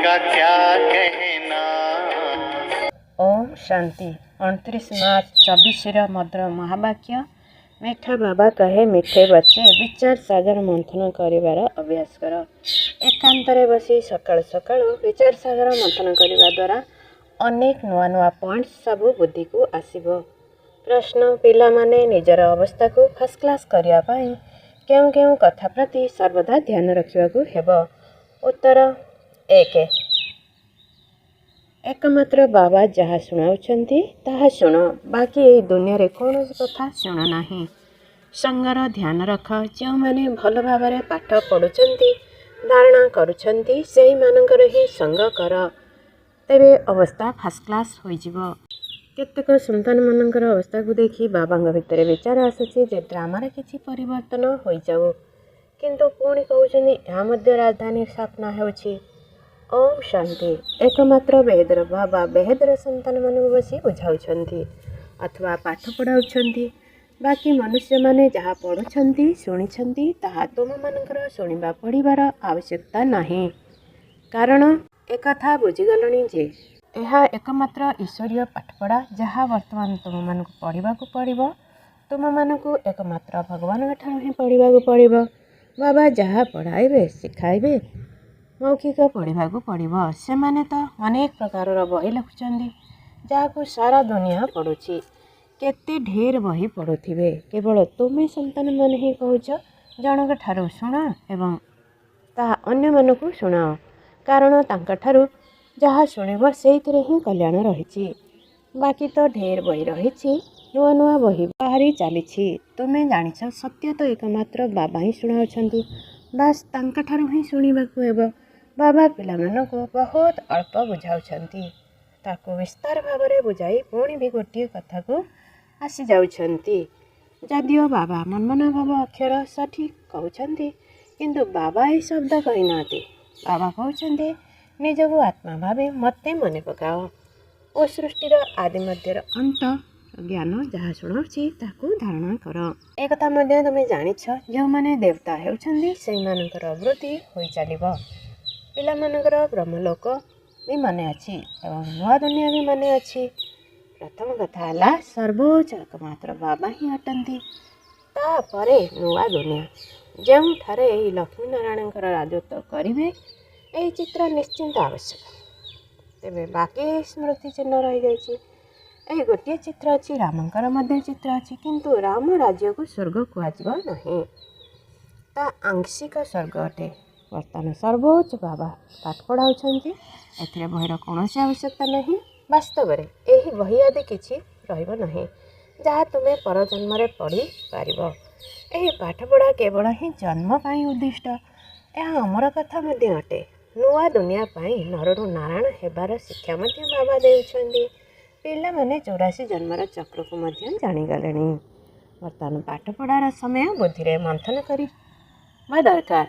का क्या कहना। ओम शांति। 29 मार्च 24 मधुर महावाक्य। मिठा बाबा कहे मिठे बच्चे विचार सागर मंथन करिवार अभ्यास कर। एकांतरे बसी सकाळु सकाळु विचार सागर मंथन करिवा द्वारा अनेक नुआ नुआ पॉइंट सबु बुद्धि को आसीबो। प्रश्न पिला माने निजर अवस्था को फर्स्ट क्लास करिया पई केउ केउ कथा प्रति सर्वदा ध्यान रखिबा को हेबो। उत्तर 1। एकमात्र बाबा जहाँ शुणाउछंती ताहा शुण, बाकी यही दुनिया रे कौन कथा शुण नाही। संगर ध्यान रख, जो माने भल भाव पाठ पढ़ुछंती धारणा करुछंती सेही मानकर ही संग कर, तेरे अवस्था फर्स्ट क्लास होइजिबो। केतेक संतान मानकर अवस्था को देखी बाबा भितर विचार आसुची जे ड्रामार किछि परिवर्तन होई जाऊ, किंतु पुणी कहउछंती या मध्य राजधानी स्थापना हेउछि। ओम शांति। एकमात्र बेहेदर बाबा बेहेदर संतान मानक बसी बुझाउछंती अथवा पाठ पढ़ाउछंती। बाकी मनुष्य माने जहाँ पढ़ुछंती शुणिछंती ताहा तुम मानकर शुणिबा पढ़िबार आवश्यकता नाही, कारण एकथा बुझीगलणी जे यह एकमात्र ईश्वरीय पाठपढ़ा जहाँ वर्तमान तुम मानक पढ़िबाकू पड़िबो। तुम मानक एकमात्र भगवान ठारू ही पढ़िबाकू पड़िबो। बाबा जहाँ पढ़ाइबे शिखाइबे मौखिक पढ़ाक पड़ो। से माने तो अनेक प्रकार बही लिखुंट जहाँ सारा दुनिया पढ़ुची, केते ढेर बही पढ़ुथिबे, केवल तुम्हें संतान मान ही कहूच जनक ठारू शुण एवं ताहा अन्य मानकू शुणाओ, कारण तांका ठारू जहाँ शुणिब सेइथिरे ही कल्याण रही। बाकी तो ढेर बही रही, नुआ नुआ बही बाहरी चली। तुम्हें जानिछ सत्य तो एकमात्र बाबा ही शुणाउछंती, बास तांका ठारू ही शुणिबाकू हेबो। बाबा पिला मानक बहुत अल्प बुझाउछंती, ताको विस्तार भाव में बुझाई पुणी भी गोटे कथा को आसी जाउछंती। जदियो बाबा मनमना भाव अक्षर सठिक कहउछंती, किंतु बाबा यही शब्द कही नाती। बाबा कहउछंती निजको आत्मा भावे मते मने पकाओ। ओ सृष्टिर आदि मध्यर अंत ज्ञान जहाँ शुणाउछि ताकू धारणा कर। एक कथा मध्य तुम जानिछ, जो माने देवता हेउछंती सेहि मानकर वृत्ति होई चलिबो। पिला मानकर ब्रह्मलोक भी माने अच्छी एवं नुआ दुनिया भी माने अच्छी। प्रथम कथा है सर्वोच्च एकमात्र बाबा ही अटंती, तापरे नुआ दुनिया जो ठारे लक्ष्मी नारायण राजत्व करेंगे यही चित्र निश्चिंत आवश्यक। तेरे बाकी स्मृति चिन्ह रही जाइए। गोटे चित्र अच्छी रामंकर मध्य चित्र अच्छी, किंतु राम राज्य को स्वर्ग कहजिबो नहीं, ता आंशिक स्वर्ग अटे। वर्तमान सर्वोच्च बाबा पाठ पढ़ाउछंती, एथिरे बहीर कौन आवश्यकता नहीं। वास्तव में यही बही आदि किछि रहिबो नहीं जहाँ तुम्हें परजन्म रे पढ़ी पारिबो। यही पाठपढ़ा केवल ही जन्म पाई उद्दिष्ट। यह अमर कथा मध्य अटे। नुआ दुनिया पाई नरु नारायण हेबार शिक्षा मध्य बाबा देउछंती। पिला माने 84 जन्मर चक्र को मध्य जानिगलेनी। वर्तमान पाठपढ़ार समय बुद्धि रे मंथन करिबा दरकार।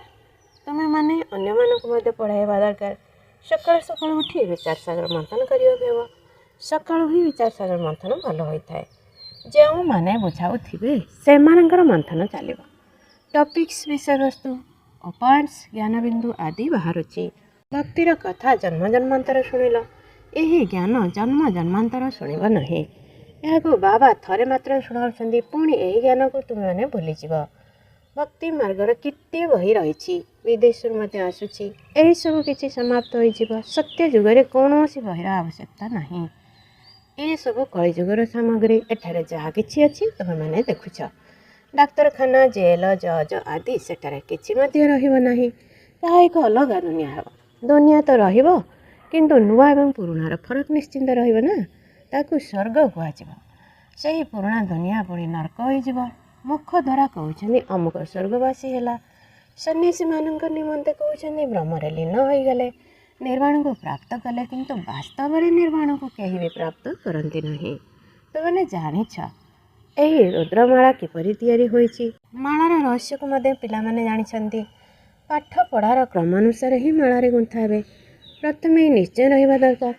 तुम्हें माने अन्य मानक मध्य पढ़ाइबा दरकार। सकाळ सकाळ उठी विचार सागर मंथन करियो। सकाळ ही विचार सागर मंथन भल होइथाय। जो माने बुझाउथिबे से मानकर मंथन चलिबो। टॉपिक्स विषय वस्तु पॉइंट्स ज्ञान बिंदु आदि बाहरुची। भक्तिर कथा जन्म जन्मांतर शुणिल, यही ज्ञान जन्म जन्मांतर शुणिब नहीं। यह बाबा थरे मात्र शुणाउछंती, पुणी यही ज्ञान को तुम माने भूलिजिब। भक्ति मार्गर केते बही रही, विदेश आसूची, यही सब किसी समाप्त हो। सत्य जुगरे कौन सी बहीर आवश्यकता नहीं। ये सब कलिजुगर सामग्री। एठारे जहाँ किछि अछि तुम माने देखुछ। डाक्तरखाना जेल जज आदि सेठारे किछि मध्य रहिबो नाही। ताहा एक अलग दुनिया हेबो। दुनिया तो रहिबो, किंतु नुआ एवं पुराणार फरक निश्चिंत रहिबो ना। ताकू स्वर्ग कहजिबो। सेही पुराणा दुनिया पुणी नरक होइजिबो। मुख द्वारा कहउछंती अमुक स्वर्गवासी हैला। सन्यासी मानक निमंते कहउछंती ब्रह्मरे लीन होइगले, निर्वाण को प्राप्त कले, किंतु वास्तव में निर्वाण को कहीं भी प्राप्त करती नहीं। तुमने जानिछ यही रुद्रमाला किपरि तैयारी होइछि। मालार रहस्य को मध्य पिला माने जानिछंती। पाठ पढ़ार क्रम अनुसार ही मालारे गुंथा हेबे। प्रथमे निश्चय रहिबा दरकार।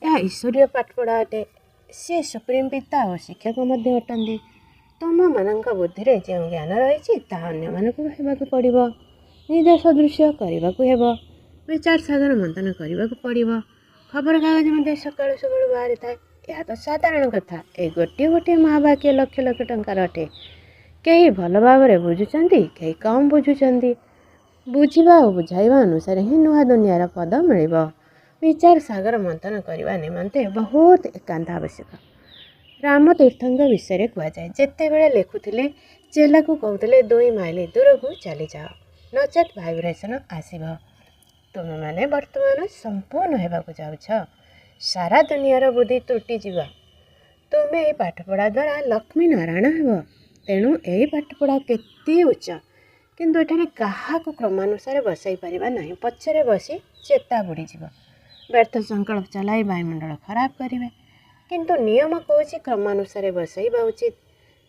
यह ईश्वरीय पाठपढ़ा अटे। सी सुप्रीम पिता और शिक्षक मध्य अटंती। तुम मानक बुद्धि रे जो ज्ञान रही अन्य मानक हेबाकू पड़िबो। निज सदृश करबाकू हेबो। ବିଚାର ସାଗର ମନ୍ଥନ କରିବାକୁ ପଡ଼ିବ। ଖବରକାଗଜ ମଧ୍ୟ ସକାଳୁ ସକାଳୁ ବାହାରିଥାଏ। ଏହା ତ ସାଧାରଣ କଥା। ଏଇ ଗୋଟିଏ ଗୋଟିଏ ମହାବାକ୍ୟ ଲକ୍ଷ ଲକ୍ଷ ଟଙ୍କାର ଅଟେ। କେହି ଭଲ ଭାବରେ ବୁଝୁଛନ୍ତି, କେହି କମ୍ ବୁଝୁଛନ୍ତି। ବୁଝିବା ଓ ବୁଝାଇବା ଅନୁସାରେ ହିଁ ନୂଆ ଦୁନିଆର ପଦ ମିଳିବ। ବିଚାର ସାଗର ମନ୍ଥନ କରିବା ନିମନ୍ତେ ବହୁତ ଏକାନ୍ତ ଆବଶ୍ୟକ। ରାମତୀର୍ଥଙ୍କ ବିଷୟରେ କୁହାଯାଏ, ଯେତେବେଳେ ଲେଖୁଥିଲେ ଚେଲାକୁ କହୁଥିଲେ 2 ମାଇଲ ଦୂରକୁ ଚାଲିଯାଅ, ନଚେତ୍ ଭାଇବ୍ରେସନ୍ ଆସିବ। ତୁମେମାନେ ବର୍ତ୍ତମାନ ସମ୍ପୂର୍ଣ୍ଣ ହେବାକୁ ଯାଉଛ। ସାରା ଦୁନିଆର ବୁଦ୍ଧି ତ୍ରୁଟିଯିବ। ତୁମେ ଏହି ପାଠପଢ଼ା ଦ୍ୱାରା ଲକ୍ଷ୍ମୀ ନାରାୟଣ ହେବ। ତେଣୁ ଏହି ପାଠପଢ଼ା କେତେ ଉଚ୍ଚ, କିନ୍ତୁ ଏଠାରେ କାହାକୁ କ୍ରମାନୁସାରେ ବସାଇ ପାରିବା ନାହିଁ। ପଛରେ ବସି ଚେତା ବୁଡ଼ିଯିବ। ବ୍ୟର୍ଥ ସଂକଳ୍ପ ଚଲାଇ ବାୟୁମଣ୍ଡଳ ଖରାପ କରିବେ। କିନ୍ତୁ ନିୟମ କହୁଛି କ୍ରମାନୁସାରେ ବସାଇବା ଉଚିତ।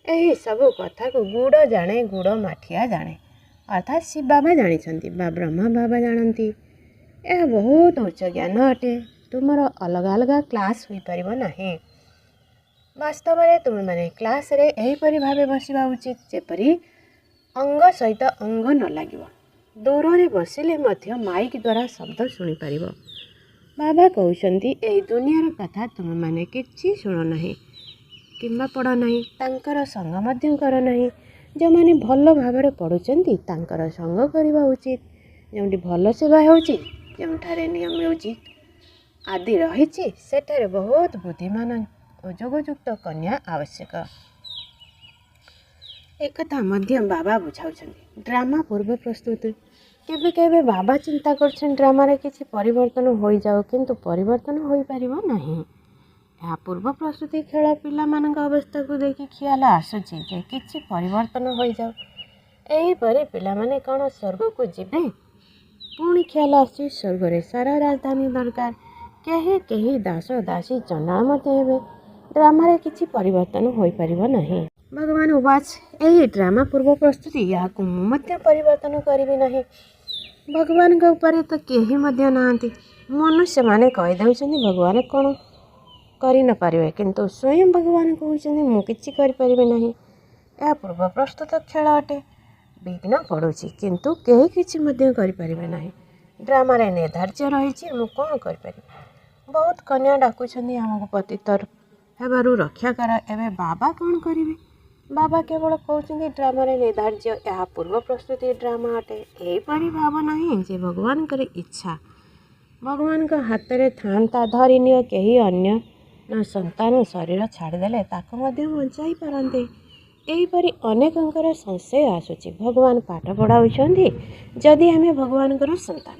ଏହି ସବୁ କଥାକୁ ଗୁଡ଼ ଜାଣେ, ଗୁଡ଼ ମାଠିଆ ଜାଣେ। ଅର୍ଥାତ୍ ଶିବ ବାବା ଜାଣିଛନ୍ତି ବା ବ୍ରହ୍ମା ବାବା ଜାଣନ୍ତି। ଏହା ବହୁତ ଉଚ୍ଚ ଜ୍ଞାନ ଅଟେ। ତୁମର ଅଲଗା ଅଲଗା କ୍ଲାସ୍ ହୋଇପାରିବ ନାହିଁ। ବାସ୍ତବରେ ତୁମେମାନେ କ୍ଲାସ୍ରେ ଏହିପରି ଭାବେ ବସିବା ଉଚିତ ଯେପରି ଅଙ୍ଗ ସହିତ ଅଙ୍ଗ ନ ଲାଗିବ। ଦୂରରେ ବସିଲେ ମଧ୍ୟ ମାଇକ୍ ଦ୍ୱାରା ଶବ୍ଦ ଶୁଣିପାରିବ। ବାବା କହୁଛନ୍ତି ଏହି ଦୁନିଆର କଥା ତୁମେମାନେ କିଛି ଶୁଣ ନାହିଁ କିମ୍ବା ପଢ଼ ନାହିଁ। ତାଙ୍କର ସଙ୍ଗ ମଧ୍ୟ କର ନାହିଁ। ଯେଉଁମାନେ ଭଲ ଭାବରେ ପଢ଼ୁଛନ୍ତି ତାଙ୍କର ସଙ୍ଗ କରିବା ଉଚିତ। ଯେଉଁଠି ଭଲ ସେବା ହେଉଛି, ଯେଉଁଠାରେ ନିୟମ ମ୍ୟୁଜିକ୍ ଆଦି ରହିଛି, ସେଠାରେ ବହୁତ ବୁଦ୍ଧିମାନ ଓ ଯୋଗଯୁକ୍ତ କନ୍ୟା ଆବଶ୍ୟକ। ଏକଥା ମଧ୍ୟ ବାବା ବୁଝାଉଛନ୍ତି। ଡ୍ରାମା ପୂର୍ବ ପ୍ରସ୍ତୁତି। କେବେ କେବେ ବାବା ଚିନ୍ତା କରୁଛନ୍ତି ଡ୍ରାମାରେ କିଛି ପରିବର୍ତ୍ତନ ହୋଇଯାଉ, କିନ୍ତୁ ପରିବର୍ତ୍ତନ ହୋଇପାରିବ ନାହିଁ। ଏହା ପୂର୍ବ ପ୍ରସ୍ତୁତି ଖେଳ। ପିଲାମାନଙ୍କ ଅବସ୍ଥାକୁ ଦେଖି ଖିଆଲ ଆସୁଛି ଯେ କିଛି ପରିବର୍ତ୍ତନ ହୋଇଯାଉ। ଏହିପରି ପିଲାମାନେ କ'ଣ ସ୍ୱର୍ଗକୁ ଯିବେ? ପୁଣି ଖିଆଲ ଆସୁଛି ସ୍ୱର୍ଗରେ ସାରା ରାଜଧାନୀ ଦରକାର। କେହି କେହି ଦାସ ଦାସୀ ଚଣ୍ଡାଳ ମଧ୍ୟ ହେବେ। ଡ୍ରାମାରେ କିଛି ପରିବର୍ତ୍ତନ ହୋଇପାରିବ ନାହିଁ। ଭଗବାନ ଉବାଚ, ଏହି ଡ୍ରାମା ପୂର୍ବ ପ୍ରସ୍ତୁତି, ଏହାକୁ ମୁଁ ମଧ୍ୟ ପରିବର୍ତ୍ତନ କରିବି ନାହିଁ। ଭଗବାନଙ୍କ ଉପରେ ତ କେହି ମଧ୍ୟ ନାହାନ୍ତି। ମନୁଷ୍ୟମାନେ କହିଦେଉଛନ୍ତି ଭଗବାନ କ'ଣ କରି ନ ପାରିବେ, କିନ୍ତୁ ସ୍ୱୟଂ ଭଗବାନ କହୁଛନ୍ତି ମୁଁ କିଛି କରିପାରିବି ନାହିଁ। ଏହା ପୂର୍ବ ପ୍ରସ୍ତୁତ ଖେଳ ଅଟେ। ବିଘ୍ନ ପଡ଼ୁଛି, କିନ୍ତୁ କେହି କିଛି ମଧ୍ୟ କରିପାରିବେ ନାହିଁ। ଡ୍ରାମାରେ ନିର୍ଦ୍ଧାର୍ଯ୍ୟ ରହିଛି, ମୁଁ କ'ଣ କରିପାରିବି? ବହୁତ କନ୍ୟା ଡାକୁଛନ୍ତି ଆମକୁ ପତିତ ହେବାରୁ ରକ୍ଷା କର। ଏବେ ବାବା କ'ଣ କରିବେ? ବାବା କେବଳ କହୁଛନ୍ତି ଡ୍ରାମାରେ ନିର୍ଦ୍ଧାର୍ଯ୍ୟ, ଏହା ପୂର୍ବ ପ୍ରସ୍ତୁତି ଡ୍ରାମା ଅଟେ। ଏହିପରି ଭାବ ନାହିଁ ଯେ ଭଗବାନଙ୍କର ଇଚ୍ଛା ଭଗବାନଙ୍କ ହାତରେ ଥାଆନ୍ତା, ଧରିନିଅ କେହି ଅନ୍ୟ ସନ୍ତାନ ଶରୀର ଛାଡ଼ିଦେଲେ ତାକୁ ମଧ୍ୟ ବଞ୍ଚାଇ ପାରନ୍ତେ। ଏହିପରି ଅନେକଙ୍କର ସଂଶୟ ଆସୁଛି। ଭଗବାନ ପାଠ ପଢ଼ାଉଛନ୍ତି। ଯଦି ଆମେ ଭଗବାନଙ୍କର ସନ୍ତାନ,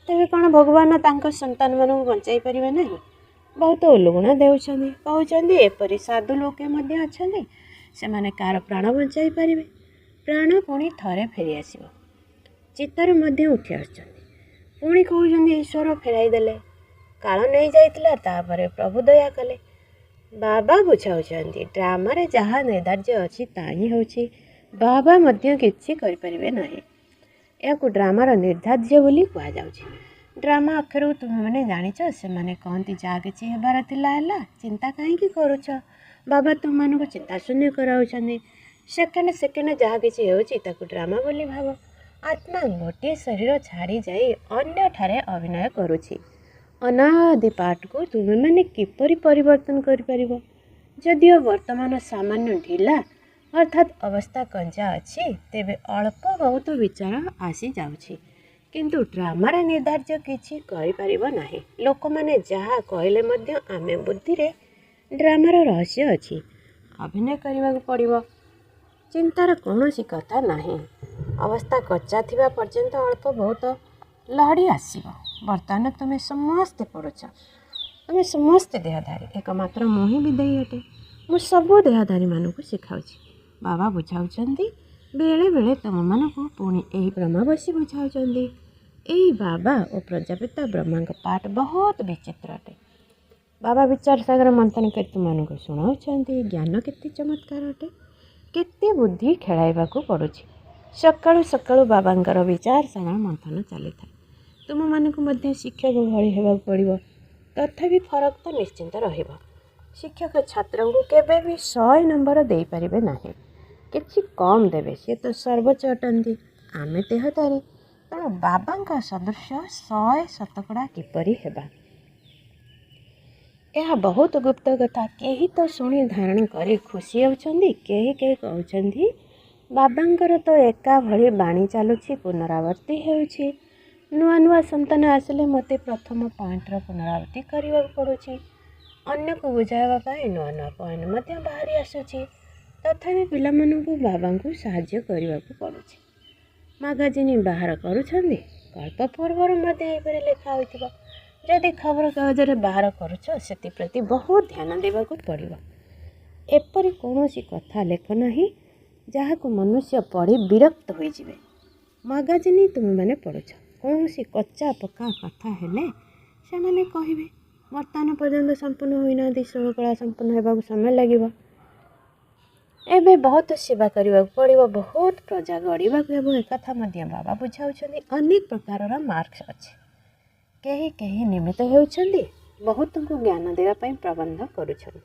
ତେବେ କ'ଣ ଭଗବାନ ତାଙ୍କ ସନ୍ତାନମାନଙ୍କୁ ବଞ୍ଚାଇ ପାରିବେ ନାହିଁ? ବହୁତ ଉଲୁଗୁଣା ଦେଉଛନ୍ତି। କହୁଛନ୍ତି ଏପରି ସାଧୁ ଲୋକେ ମଧ୍ୟ ଅଛନ୍ତି, ସେମାନେ କାହାର ପ୍ରାଣ ବଞ୍ଚାଇ ପାରିବେ। ପ୍ରାଣ ପୁଣି ଥରେ ଫେରିଆସିବ। ଚିତ୍ତରେ ମଧ୍ୟ ଉଠି ଆସୁଛନ୍ତି। ପୁଣି କହୁଛନ୍ତି ଈଶ୍ୱର ଫେରାଇ ଦେଲେ। କାଳ ନେଇଯାଇଥିଲା, ତାପରେ ପ୍ରଭୁ ଦୟା କଲେ। ବାବା ବୁଝାଉଛନ୍ତି ଡ୍ରାମାରେ ଯାହା ନିର୍ଦ୍ଧାର୍ଯ୍ୟ ଅଛି ତାହା ହିଁ ହେଉଛି। ବାବା ମଧ୍ୟ କିଛି କରିପାରିବେ ନାହିଁ। ଏହାକୁ ଡ୍ରାମାର ନିର୍ଦ୍ଧାର୍ଯ୍ୟ ବୋଲି କୁହାଯାଉଛି। ଡ୍ରାମା ଅକ୍ଷରକୁ ତୁମେମାନେ ଜାଣିଛ। ସେମାନେ କହନ୍ତି ଯାହା କିଛି ହେବାର ଥିଲା ହେଲା, ଚିନ୍ତା କାହିଁକି କରୁଛ? ବାବା ତୁମମାନଙ୍କୁ ଚିନ୍ତା ଶୂନ୍ୟ କରାଉଛନ୍ତି। ସେକେଣ୍ଡ ସେକେଣ୍ଡ ଯାହା କିଛି ହେଉଛି ତାକୁ ଡ୍ରାମା ବୋଲି ଭାବ। ଆତ୍ମା ଗୋଟିଏ ଶରୀର ଛାଡ଼ି ଯାଇ ଅନ୍ୟଠାରେ ଅଭିନୟ କରୁଛି। ଅନାଦି ପାଠକୁ ତୁମେମାନେ କିପରି ପରିବର୍ତ୍ତନ କରିପାରିବ? ଯଦିଓ ବର୍ତ୍ତମାନ ସାମାନ୍ୟ ଢିଲା ଅର୍ଥାତ୍ ଅବସ୍ଥା କଞ୍ଚା ଅଛି, ତେବେ ଅଳ୍ପ ବହୁତ ବିଚାର ଆସିଯାଉଛି। କିନ୍ତୁ ଡ୍ରାମାରେ ନିର୍ଦ୍ଧାର୍ଯ୍ୟ କିଛି କରିପାରିବ ନାହିଁ। ଲୋକମାନେ ଯାହା କହିଲେ ମଧ୍ୟ ଆମେ ବୁଦ୍ଧିରେ ଡ୍ରାମାର ରହସ୍ୟ ଅଛି। ଅଭିନୟ କରିବାକୁ ପଡ଼ିବ। ଚିନ୍ତାର କୌଣସି କଥା ନାହିଁ। ଅବସ୍ଥା କଞ୍ଚା ଥିବା ପର୍ଯ୍ୟନ୍ତ ଅଳ୍ପ ବହୁତ ଲହଡ଼ି ଆସିବ। ବର୍ତ୍ତମାନ ତୁମେ ସମସ୍ତେ ପଢ଼ୁଛ। ତୁମେ ସମସ୍ତେ ଦେହଧାରୀ। ଏକମାତ୍ର ମୁଁ ହିଁ ବିଦେୟୀ ଅଟେ। ମୁଁ ସବୁ ଦେହଧାରୀମାନଙ୍କୁ ଶିଖାଉଛି। ବାବା ବୁଝାଉଛନ୍ତି। ବେଳେ ବେଳେ ତୁମମାନଙ୍କୁ ପୁଣି ଏହି ବ୍ରହ୍ମା ବସି ବୁଝାଉଛନ୍ତି। ଏହି ବାବା ଓ ପ୍ରଜାପିତା ବ୍ରହ୍ମାଙ୍କ ପାଠ ବହୁତ ବିଚିତ୍ର ଅଟେ। ବାବା ବିଚାର ସାଗର ମନ୍ଥନ କରି ତୁମମାନଙ୍କୁ ଶୁଣାଉଛନ୍ତି ଜ୍ଞାନ କେତେ ଚମତ୍କାର ଅଟେ। କେତେ ବୁଦ୍ଧି ଖେଳାଇବାକୁ ପଡ଼ୁଛି। ସକାଳୁ ସକାଳୁ ବାବାଙ୍କର ବିଚାର ସାଗର ମନ୍ଥନ ଚାଲିଥାଏ। ତୁମମାନଙ୍କୁ ମଧ୍ୟ ଶିକ୍ଷକ ଭଳି ହେବାକୁ ପଡ଼ିବ। ତଥାପି ଫରକ ତ ନିଶ୍ଚିନ୍ତ ରହିବ। ଶିକ୍ଷକ ଛାତ୍ରଙ୍କୁ କେବେ ବି 100 ନମ୍ବର ଦେଇପାରିବେ ନାହିଁ। କିଛି କମ୍ ଦେବେ। ସେ ତ ସର୍ବୋଚ୍ଚ ଅଟନ୍ତି। ଆମେ ଦେହଧାରୀ। ତେଣୁ ବାବାଙ୍କ ସଦୃଶ 100 ଶତକଡ଼ା କିପରି ହେବା? ଏହା ବହୁତ ଗୁପ୍ତ କଥା। କେହି ତ ଶୁଣି ଧାରଣ କରି ଖୁସି ହେଉଛନ୍ତି, କେହି କହୁଛନ୍ତି ବାବାଙ୍କର ତ ଏକା ଭଳି ବାଣୀ ଚାଲୁଛି, ପୁନରାବର୍ତ୍ତି ହେଉଛି। ନୂଆ ନୂଆ ସନ୍ତାନ ଆସିଲେ ମୋତେ ପ୍ରଥମ ପଏଣ୍ଟର ପୁନରାବୃତ୍ତି କରିବାକୁ ପଡ଼ୁଛି। ଅନ୍ୟକୁ ବୁଝାଇବା ପାଇଁ ନୂଆ ନୂଆ ପଏଣ୍ଟ ମଧ୍ୟ ବାହାରି ଆସୁଛି। ତଥାପି ପିଲାମାନଙ୍କୁ ବାବାଙ୍କୁ ସାହାଯ୍ୟ କରିବାକୁ ପଡ଼ୁଛି। ମାଗାଜିନ୍ ବାହାର କରୁଛନ୍ତି, ଗଳ୍ପ ପୂର୍ବରୁ ମଧ୍ୟ ଏହିପରି ଲେଖା ହୋଇଥିବ। ଯଦି ଖବରକାଗଜରେ ବାହାର କରୁଛ, ସେଥିପ୍ରତି ବହୁତ ଧ୍ୟାନ ଦେବାକୁ ପଡ଼ିବ। ଏପରି କୌଣସି କଥା ଲେଖ ନାହିଁ ଯାହାକୁ ମନୁଷ୍ୟ ପଢ଼ି ବିରକ୍ତ ହୋଇଯିବେ। ମାଗାଜିନ୍ ତୁମେମାନେ ପଢ଼ୁଛ, କୌଣସି କଚା ପକା କଥା ହେଲେ ସେମାନେ କହିବେ ବର୍ତ୍ତମାନ ପର୍ଯ୍ୟନ୍ତ ସମ୍ପୂର୍ଣ୍ଣ ହୋଇନାହାନ୍ତି, ଷୋଳକଳା ସମ୍ପୂର୍ଣ୍ଣ ହେବାକୁ ସମୟ ଲାଗିବ। ଏବେ ବହୁତ ସେବା କରିବାକୁ ପଡ଼ିବ, ବହୁତ ପ୍ରଜା ଗଢ଼ିବାକୁ ହେବ। ଏକଥା ମଧ୍ୟ ବାବା ବୁଝାଉଛନ୍ତି। ଅନେକ ପ୍ରକାରର ମାର୍କସ୍ ଅଛି। କେହି ନିମିତ୍ତ ହେଉଛନ୍ତି, ବହୁତଙ୍କୁ ଜ୍ଞାନ ଦେବା ପାଇଁ ପ୍ରବନ୍ଧ କରୁଛନ୍ତି,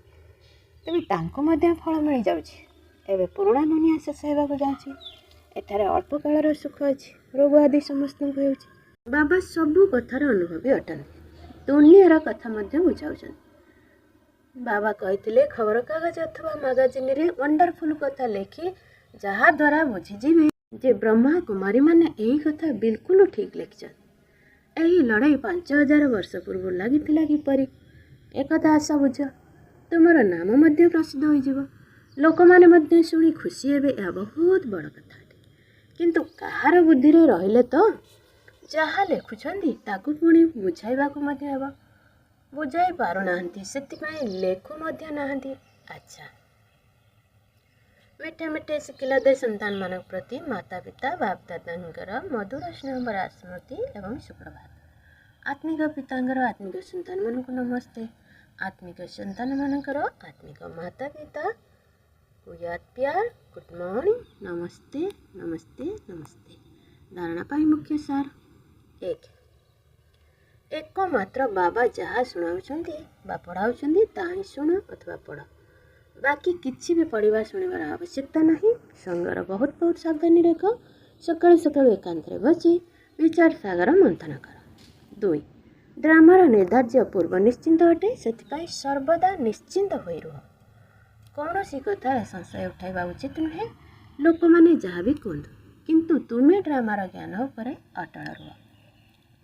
ତେବେ ତାଙ୍କୁ ମଧ୍ୟ ଫଳ ମିଳିଯାଉଛି। ଏବେ ପୁରୁଣା ଦୁନିଆ ଶେଷ ହେବାକୁ ଯାଉଛି। ଏଠାରେ ଅଳ୍ପ କାଳର ସୁଖ ଅଛି, ରୋଗ ଆଦି ସମସ୍ତଙ୍କୁ ହେଉଛି। ବାବା ସବୁ କଥାର ଅନୁଭବୀ ଅଟନ୍ତି, ଦୁନିଆର କଥା ମଧ୍ୟ ବୁଝାଉଛନ୍ତି। ବାବା କହିଥିଲେ ଖବରକାଗଜ ଅଥବା ମାଗାଜିନରେ ୱଣ୍ଡରଫୁଲ୍ କଥା ଲେଖି ଯାହାଦ୍ୱାରା ବୁଝିଯିବେ ଯେ ବ୍ରହ୍ମା କୁମାରୀମାନେ ଏହି କଥା ବିଲକୁଲ ଠିକ୍ ଲେଖିଛନ୍ତି। ଏହି ଲଢ଼ାଇ 5000 ବର୍ଷ ପୂର୍ବରୁ ଲାଗିଥିଲା କିପରି? ଏକଥା ଆସ ବୁଝ। ତୁମର ନାମ ମଧ୍ୟ ପ୍ରସିଦ୍ଧ ହୋଇଯିବ, ଲୋକମାନେ ମଧ୍ୟ ଶୁଣି ଖୁସି ହେବେ। ଏହା ବହୁତ ବଡ଼ କଥା ଅଟେ। କିନ୍ତୁ କାହାର ବୁଦ୍ଧିରେ ରହିଲେ ତ ଯାହା ଲେଖୁଛନ୍ତି ତାକୁ ପୁଣି ବୁଝାଇବାକୁ ମଧ୍ୟ ହେବ। ବୁଝାଇ ପାରୁନାହାନ୍ତି, ସେଥିପାଇଁ ଲେଖୁ ମଧ୍ୟ ନାହାନ୍ତି। ଆଚ୍ଛା, ମିଠା ଶିଖିଲା ଦେ ସନ୍ତାନମାନଙ୍କ ପ୍ରତି ମାତା ପିତା ବାପଦାଦାଙ୍କର ମଧୁର ସ୍ନେହଭରା ସ୍ମୃତି ଏବଂ ସୁପ୍ରଭାତ। ଆତ୍ମିକ ପିତାଙ୍କର ଆତ୍ମିକ ସନ୍ତାନମାନଙ୍କୁ ନମସ୍ତେ। ଆତ୍ମିକ ସନ୍ତାନମାନଙ୍କର ଆତ୍ମିକ ମାତା ପିତା ୟାଦ ପ୍ୟାର, ଗୁଡ୍ ମର୍ଣ୍ଣିଂ, ନମସ୍ତେ ନମସ୍ତେ ନମସ୍ତେ। ଧାରଣା ପାଇଁ ମୁଖ୍ୟ ସାର। ଏକମାତ୍ର ବାବା ଯାହା ଶୁଣାଉଛନ୍ତି ବା ପଢ଼ାଉଛନ୍ତି ତାହା ହିଁ ଶୁଣ ଅଥବା ପଢ଼। ବାକି କିଛି ବି ପଢ଼ିବା ଶୁଣିବାର ଆବଶ୍ୟକତା ନାହିଁ। ସଙ୍ଗର ବହୁତ ସାବଧାନୀ ରଖ। ସକାଳୁ ଏକାନ୍ତରେ ବସି ବିଚାର ସାଗର ମନ୍ଥନ କର। 2. ଡ୍ରାମାର ନିର୍ଦ୍ଧାର୍ଯ୍ୟ ପୂର୍ବ ନିଶ୍ଚିନ୍ତ ଅଟେ, ସେଥିପାଇଁ ସର୍ବଦା ନିଶ୍ଚିନ୍ତ ହୋଇ ରୁହ। କୌଣସି କଥାରେ ସଂଶୟ ଉଠାଇବା ଉଚିତ ନୁହେଁ। ଲୋକମାନେ ଯାହା ବି କୁହନ୍ତୁ, କିନ୍ତୁ ତୁମେ ଡ୍ରାମାର ଜ୍ଞାନ ଉପରେ ଅଟଳ ରୁହ।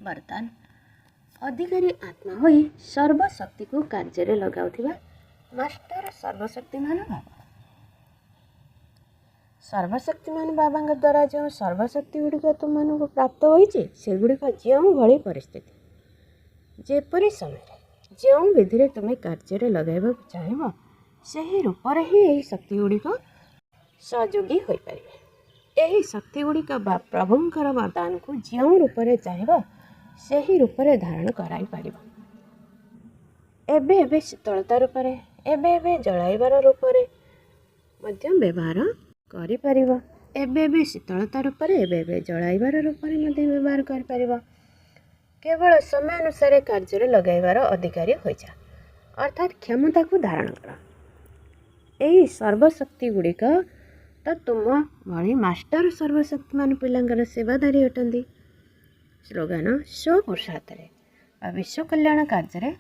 ବର୍ତ୍ତମାନ ଅଧିକାରୀ ଆତ୍ମା ହୋଇ ସର୍ବଶକ୍ତିକୁ କାର୍ଯ୍ୟରେ ଲଗାଉଥିବା ମାଷ୍ଟର ସର୍ବଶକ୍ତିମାନ ବାବା। ସର୍ବଶକ୍ତିମାନ ବାବାଙ୍କ ଦ୍ୱାରା ଯେଉଁ ସର୍ବଶକ୍ତି ଗୁଡ଼ିକ ତୁମମାନଙ୍କୁ ପ୍ରାପ୍ତ ହୋଇଛି, ସେଗୁଡ଼ିକ ଯେଉଁ ଭଳି ପରିସ୍ଥିତି, ଯେପରି ସମୟରେ, ଯେଉଁ ବିଧିରେ ତୁମେ କାର୍ଯ୍ୟରେ ଲଗାଇବାକୁ ଚାହିଁବ, ସେହି ରୂପରେ ହିଁ ଏହି ଶକ୍ତି ଗୁଡ଼ିକ ସହଯୋଗୀ ହୋଇପାରିବେ। ଏହି ଶକ୍ତି ଗୁଡ଼ିକ ବା ପ୍ରଭୁଙ୍କର ବରଦାନକୁ ଯେଉଁ ରୂପରେ ଚାହିଁବ, ସେହି ରୂପରେ ଧାରଣ କରାଇପାରିବ। ଏବେ ଶୀତଳତା ରୂପରେ, ଏବେ ଜଳାଇବାର ରୂପରେ ମଧ୍ୟ ବ୍ୟବହାର କରିପାରିବ। ଏବେ ଶୀତଳତା ରୂପରେ, ଏବେ ଜଳାଇବାର ରୂପରେ ମଧ୍ୟ ବ୍ୟବହାର କରିପାରିବ। କେବଳ ସମୟ ଅନୁସାରେ କାର୍ଯ୍ୟରେ ଲଗାଇବାର ଅଧିକାରୀ ହୋଇଯା, ଅର୍ଥାତ୍ କ୍ଷମତାକୁ ଧାରଣ କର। ଏହି ସର୍ବଶକ୍ତି ଗୁଡ଼ିକ ତ ତୁମ ଭଳି ମାଷ୍ଟର ସର୍ବଶକ୍ତିମାନ ପିଲାଙ୍କର ସେବାଧାରୀ ଅଟନ୍ତି। ସ୍ଲୋଗାନ ସ୍ୱପୁରୁଷାର୍ଥରେ ବା ବିଶ୍ୱ କଲ୍ୟାଣ କାର୍ଯ୍ୟରେ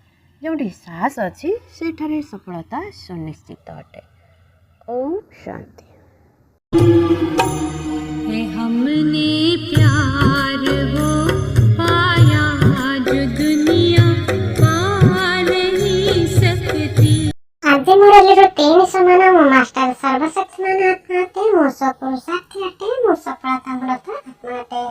ଯେଉଁଠି ସାହସ ଅଛି, ସେଠାରେ ସଫଳତା ସୁନିଶ୍ଚିତ ଅଟେ। ଓମ୍ ଶାନ୍ତି। हमने प्यार वो पाया जो दुनिया पा नहीं सकती। ଆଜି ମୋର ରୁଟିନ୍ ସମାନ ମୋ ମାଷ୍ଟର ସର୍ବଶକ୍ତିମାନ ଆତ୍ମା ଅଟେ, ମୋ ସ୍ୱପୁରୁଷାର୍ଥୀ ଅଟେ, ମୋ ସଫଳତା ମୂଳକ ଆତ୍ମା ଅଟେ।